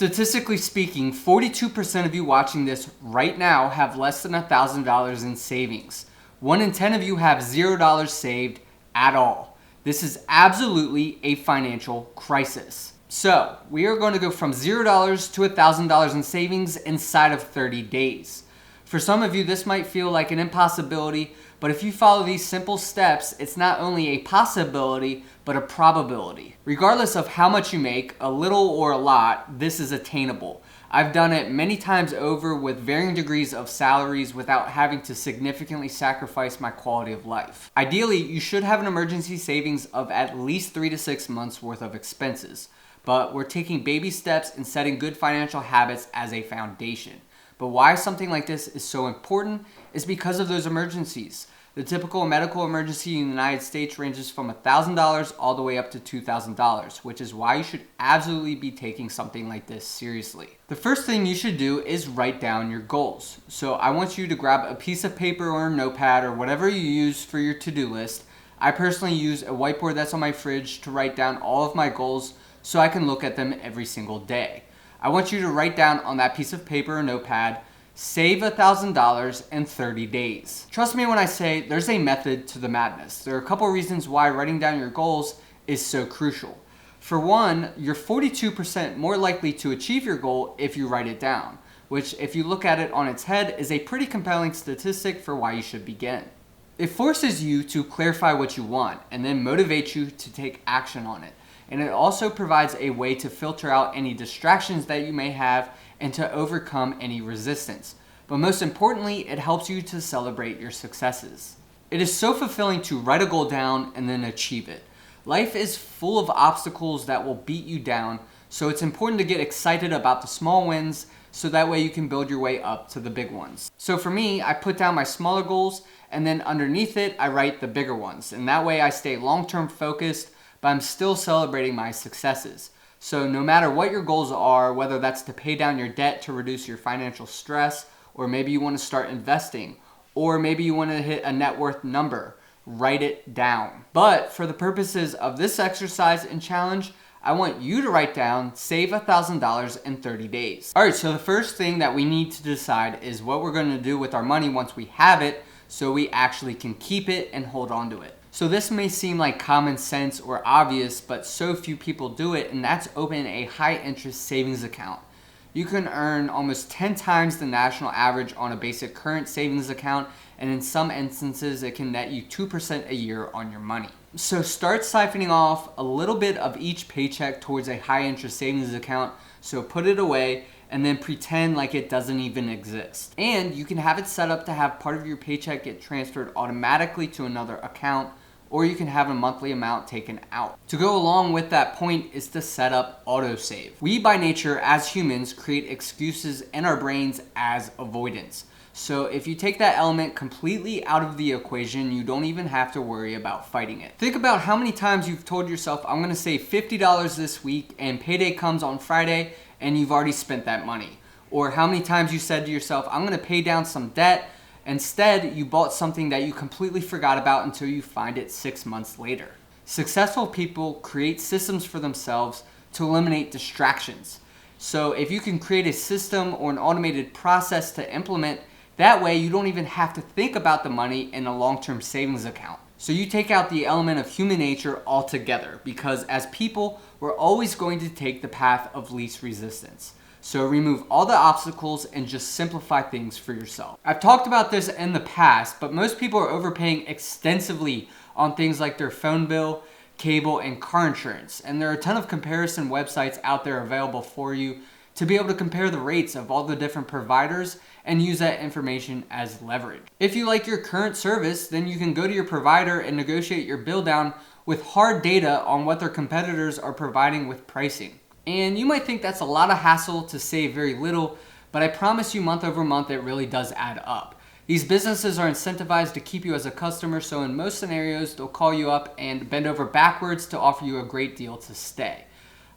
Statistically speaking, 42% of you watching this right now have less than $1,000 in savings. 1 in 10 of you have $0 saved at all. This is absolutely a financial crisis. So we are going to go from $0 to $1,000 in savings inside of 30 days. For some of you, this might feel like an impossibility, but if you follow these simple steps, it's not only a possibility, but a probability. Regardless of how much you make, a little or a lot, this is attainable. I've done it many times over with varying degrees of salaries without having to significantly sacrifice my quality of life. Ideally, you should have an emergency savings of at least 3 to 6 months worth of expenses, but we're taking baby steps and setting good financial habits as a foundation. But why something like this is so important is because of those emergencies. The typical medical emergency in the United States ranges from $1,000 all the way up to $2,000, which is why you should absolutely be taking something like this seriously. The first thing you should do is write down your goals. So I want you to grab a piece of paper or a notepad or whatever you use for your to-do list. I personally use a whiteboard that's on my fridge to write down all of my goals so I can look at them every single day. I want you to write down on that piece of paper or notepad, save $1,000 in 30 days. Trust me when I say there's a method to the madness. There are a couple reasons why writing down your goals is so crucial. For one, you're 42% more likely to achieve your goal if you write it down, which if you look at it on its head is a pretty compelling statistic for why you should begin. It forces you to clarify what you want and then motivates you to take action on it. And it also provides a way to filter out any distractions that you may have and to overcome any resistance. But most importantly, it helps you to celebrate your successes. It is so fulfilling to write a goal down and then achieve it. Life is full of obstacles that will beat you down, so it's important to get excited about the small wins so that way you can build your way up to the big ones. So for me, I put down my smaller goals and then underneath it, I write the bigger ones. And that way I stay long-term focused, but I'm still celebrating my successes. So no matter what your goals are, whether that's to pay down your debt to reduce your financial stress, or maybe you want to start investing, or maybe you want to hit a net worth number, write it down. But for the purposes of this exercise and challenge, I want you to write down, save $1,000 in 30 days. All right, so the first thing that we need to decide is what we're going to do with our money once we have it, so we actually can keep it and hold on to it. So this may seem like common sense or obvious, but so few people do it, and that's open a high interest savings account. You can earn almost 10 times the national average on a basic current savings account, and in some instances it can net you 2% a year on your money. So start siphoning off a little bit of each paycheck towards a high interest savings account, so put it away and then pretend like it doesn't even exist. And you can have it set up to have part of your paycheck get transferred automatically to another account, or you can have a monthly amount taken out. To go along with that point is to set up autosave. We by nature as humans create excuses in our brains as avoidance. So if you take that element completely out of the equation, you don't even have to worry about fighting it. Think about how many times you've told yourself, I'm gonna save $50 this week, and payday comes on Friday and you've already spent that money. Or how many times you said to yourself, I'm gonna pay down some debt. Instead, you bought something that you completely forgot about until you find it 6 months later. Successful people create systems for themselves to eliminate distractions. So if you can create a system or an automated process to implement, that way you don't even have to think about the money in a long-term savings account. So you take out the element of human nature altogether, because as people, we're always going to take the path of least resistance. So remove all the obstacles and just simplify things for yourself. I've talked about this in the past, but most people are overpaying extensively on things like their phone bill, cable, and car insurance. And there are a ton of comparison websites out there available for you to be able to compare the rates of all the different providers and use that information as leverage. If you like your current service, then you can go to your provider and negotiate your bill down with hard data on what their competitors are providing with pricing. And you might think that's a lot of hassle to save very little, but I promise you month over month it really does add up. These businesses are incentivized to keep you as a customer, so in most scenarios they'll call you up and bend over backwards to offer you a great deal to stay.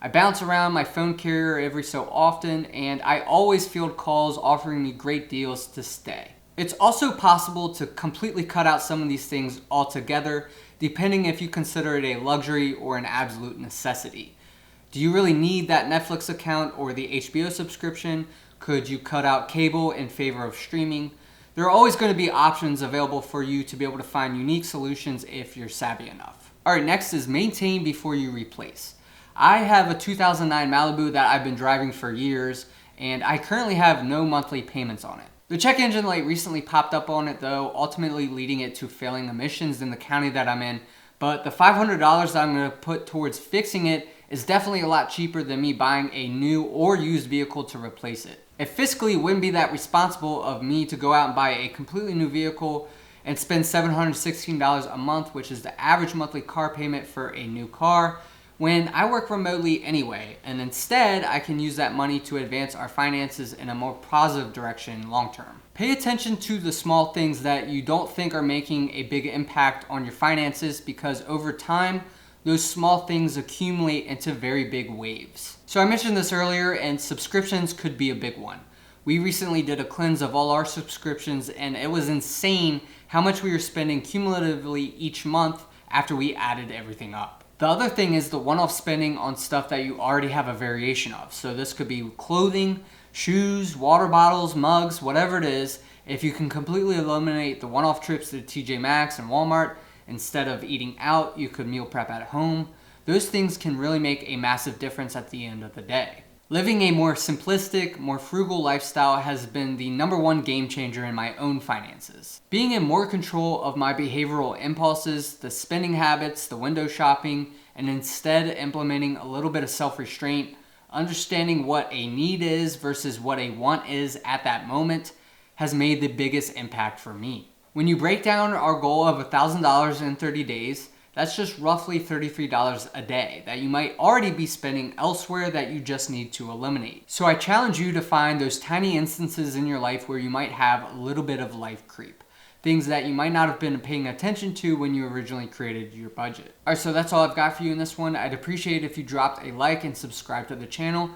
I bounce around my phone carrier every so often, and I always field calls offering me great deals to stay. It's also possible to completely cut out some of these things altogether, depending if you consider it a luxury or an absolute necessity. Do you really need that Netflix account or the HBO subscription? Could you cut out cable in favor of streaming? There are always going to be options available for you to be able to find unique solutions if you're savvy enough. All right, next is maintain before you replace. I have a 2009 Malibu that I've been driving for years, and I currently have no monthly payments on it. The check engine light recently popped up on it though, ultimately leading it to failing emissions in the county that I'm in, but the $500 that I'm going to put towards fixing it is definitely a lot cheaper than me buying a new or used vehicle to replace it. It fiscally wouldn't be that responsible of me to go out and buy a completely new vehicle and spend $716 a month, which is the average monthly car payment for a new car, when I work remotely anyway, and instead I can use that money to advance our finances in a more positive direction long term. Pay attention to the small things that you don't think are making a big impact on your finances, because over time, those small things accumulate into very big waves. So I mentioned this earlier, and subscriptions could be a big one. We recently did a cleanse of all our subscriptions, and it was insane how much we were spending cumulatively each month after we added everything up. The other thing is the one-off spending on stuff that you already have a variation of. So this could be clothing, shoes, water bottles, mugs, whatever it is. If you can completely eliminate the one-off trips to TJ Maxx and Walmart, instead of eating out, you could meal prep at home. Those things can really make a massive difference at the end of the day. Living a more simplistic, more frugal lifestyle has been the #1 game changer in my own finances. Being in more control of my behavioral impulses, the spending habits, the window shopping, and instead implementing a little bit of self-restraint, understanding what a need is versus what a want is at that moment, has made the biggest impact for me. When you break down our goal of $1,000 in 30 days, that's just roughly $33 a day that you might already be spending elsewhere that you just need to eliminate. So I challenge you to find those tiny instances in your life where you might have a little bit of life creep. Things that you might not have been paying attention to when you originally created your budget. All right, so that's all I've got for you in this one. I'd appreciate it if you dropped a like and subscribe to the channel.